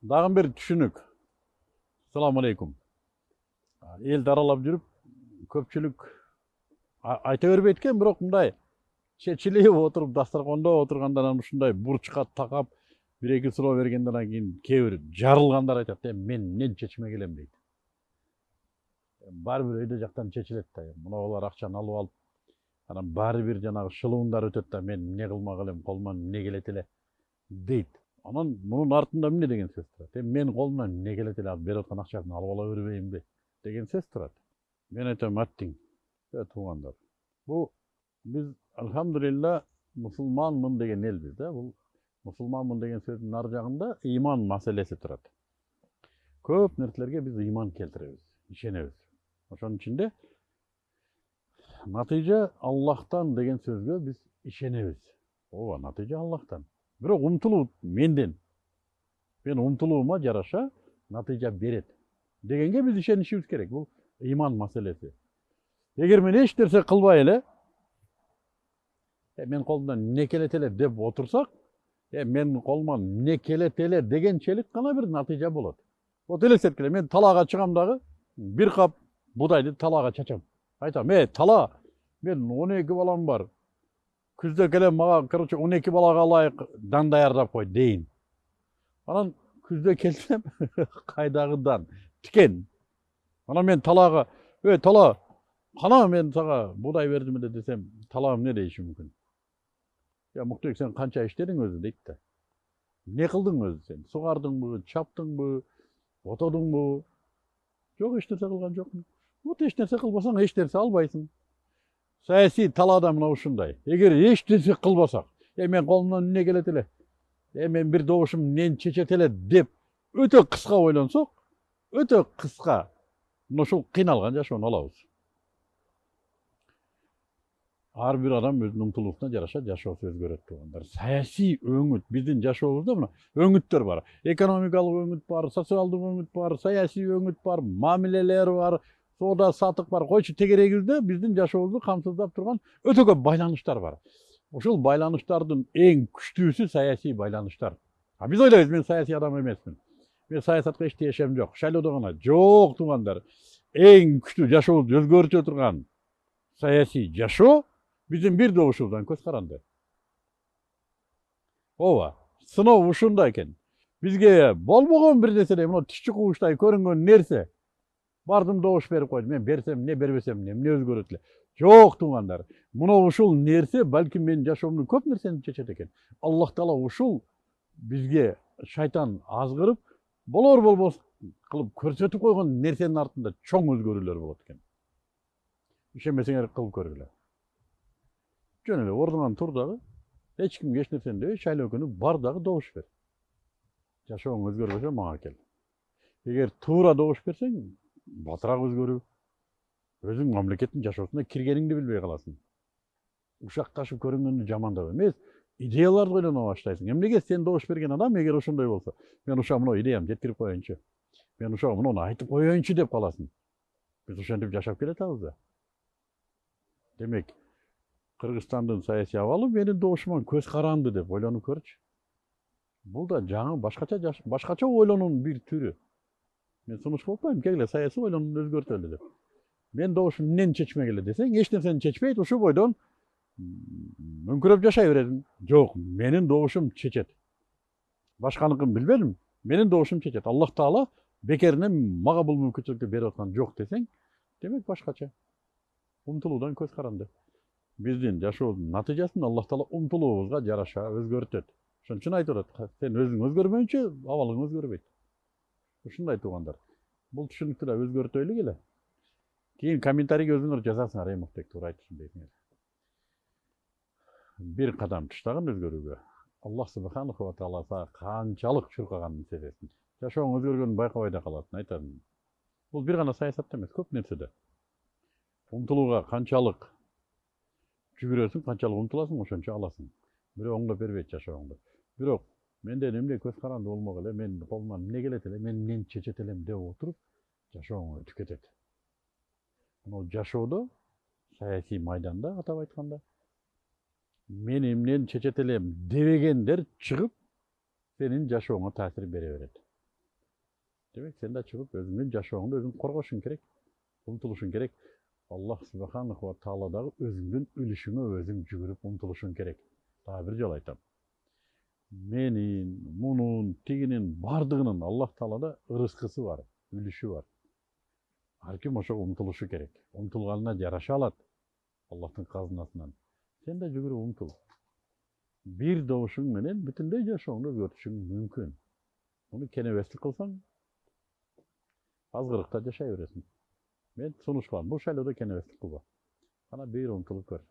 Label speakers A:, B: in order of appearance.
A: Dagы bir түшүнүк. Assalamu alaikum. Элди аралап жүрүп, көпчүлүк айта бербейт экен, бирок мындай чечилип отуруп, дасторкондо отургандан анан ушундай бурчка такап, бир эки суроо бергенден кийин кээ бир жарылгандар айтат, мен эмнени чечмек элем дейт. Баары бир өйдө жактан чечилет да. Муналар акчаны алып алып, анан баары бир жанагы шылуундар өтөт да, мен эмне кылмак элем, колуман эмне келет эле дейт. Анан мунун артында эмне деген сөз турат? Мен колумдан эмне келет эле, берип аткан акчасын алып ала бербейинби деген сөз турат. Мен айтам, аттиң, туугандар. Бул биз алхамдулилла мусулманмын деген элбиз да. Бул мусулманмын деген сөздүн ар жагында ыйман маселеси турат. Көп нерселерге биз ыйман келтиребиз, ишенебиз. Ошонун ичинде натыйжа Аллахтан деген сөзгө биз ишенебиз. Ооба, натыйжа Аллахтан. Бирок умтулуу менден. Мен умтулуума жараша натыйжа берет дегенге биз ишенишибиз керек. Бул ыйман маселеси. Эгер мен эч нерсе кылбай эле, мен колумдан эмне келет эле деп отурсак, мен колуман эмне келет эле дегенчелик гана бир натыйжа болот. Вот элестеткиле, мен талаага чыгам дагы, бир кап будайды талаага чачам. Айтам, тала, мен 12 балам бар. Күздө келем мага, 12 балага ылайык дан даярдап кой дейин. Анан күздө келсем, кайдагы дан, тикен. Анан мен талаага, тала, кана мен сага будай бердим эле десем, тала эмне дейиши мүмкүн? Муктубек, сен канча иштедиң өзү дейт да. Эмне кылдың өзү сен? Сугардыңбы, чаптыңбы, отодуңбу? Жок, эч нерсе кылган жокмун. Вот эч нерсе кылбасаң, эч нерсе албайсың. Саясий талаада мына ушундай. Эгер эч нерсе кылбасак, мен колумдан эмне келет эле? Мен бир добушум эмнени чечет эле деп өтө кыска ойлонсок, өтө кыска мына ушул кыйналган жашоону алабыз. Ар бир адам өзүнүн умтулуусуна жараша жашоосу өзгөрөт туугандар. Саясий өңүт, биздин жашообузда мына өңүттөр бар. Экономикалык өңүт бар, социалдык өңүт бар, саясий өңүт бар, мамилелер бар, соода сатык бар. Койчу тегерегибизде биздин жашообузду камсыздап турган өтө көп байланыштар бар. Ушул байланыштардын эң күчтүүсү саясий байланыштар. Биз ойлойбуз, мен саясий адам эмесмин. Мен саясатка эч тиешем жок. Шайлоодо гана. Жок туугандар. Эң күчтүү жашообузду өзгөртө турган саясий жашоо биздин бир добушубуздан көз каранды. Ооба, сыноо ушунда экен. Бизге болбогон бир нерсе, мына тишчи кубучтай көрүнгөн нерсе. Бардым добуш берип койдум. Мен берсем эмне, бербесем эмне өзгөрөт эле? Жок туугандар. Мына ушул нерсе балким менин жашоомдун көп нерсени чечет экен. Аллах Таала ушул бизге шайтан азгырып, болор болбос кылып көрсөтүп койгон нерсенин артында чоң өзгөрүүлөр болот экен. Ишенбесеңер кылып көргүлө. Жөн эле ордуңан тур дагы, эч кимге эч нерсени дебей, шайлоо күнү бар дагы добуш бер. Жашооң өзгөрбөсө мага кел. Эгер туура добуш берсең, батыраак өзгөрүү, өзүң мамлекеттин жашоосуна киргениңди билбей каласың. Ушакташып көрүнгөндү жамандап эмес, идеяларды ойлоно баштайсың. Эмнеге сен добуш берген адам эгер ошондой болсо, мен уша мына идеям жеткирип коеюнчу, мен уша муну айтып коеюнчу деп каласың. Биз ошентип жашап келатабыз да. Демек, Кыргызстандын саясий абалы менин добушума көз каранды деп ойлонуп көрчү. Бул да жаңы башкача ойлонуунун бир түрү. Мен сунуш кылып атпайм, келгиле саясий ойлонууну өзгөртөлү деп. Мен добушум эмнени чечмек эле десең, эч нерсени чечпейт, ушул бойдон мүңкүрөп жашай бересиң. Жок, менин добушум чечет. Башканыкын билбедим, менин добушум чечет. Аллах Таала бекеринен мага бул мүмкүнчүлүктү берип аткан жок десең, демек башкача. Умтулуудан көз каранды. Биздин жашообуздун натыйжасын Аллах Таала умтулуубузга жараша өзгөртөт. Ошон үчүн айтып атат, сен өзүң өзгөрбөйүнчө абалың өзгөрбөйт. Ушундай туугандар. Бул түшүнүктү да өзгөртөйлүк эле. Кийин комментарийге өзүңөр жазасыңар, Муктубек туура айтыпсың дейсиңер. Бир кадам таштагын өзгөрүүгө Аллах Субханаху ва Таала сага канчалык чуркаганын сезесиң. Жашооң өзгөргөнүн байкабай да каласың, айтам. Бул бир гана саясатта эмес, көп нерседе. Умтулууга канчалык жүгүрөсүң, канчалык умтуласың, ошончо аласың. Бирөө оңдоп бербейт жашооңду. Бирок менден эмне көз каранды болмок эле, мен колуман эмне келет эле, мен эмнени чечет элем деп отуруп, жашооң өтүп кетет. Мына жашоодо, саясий майданда атап айтканда, мен эмнени чечет элем дебегендер чыгып, сенин жашооңо таасир бере берет. Demek sen de çıkıp özüңdün жашооңду özüң коргошуң керек, умтулушуң керек. Аллах Субханаху ва Тааладагы өзүңдүн үлүшүңө өзүң жүгүрүп умтулушуң керек. Дагы бир жолу айтам. Менин, мунун, тигинин бардыгынын Аллах Таалада ырыскысы бар, үлүшү бар. Ар ким ошого умтулушу керек. Умтулганына жараша алат Аллахтын казынасынан. Сен да жүгүрүп умтул. Бир добушуң менен бүтүндөй жашооңду өзгөртүшүң мүмкүн. Муну кенебестик кылсаң, азгырыкта жашай бересиң. Мен сунуш кылам. Бул шайлоодо кенебестик кылба. Ана бир умтулуп көр.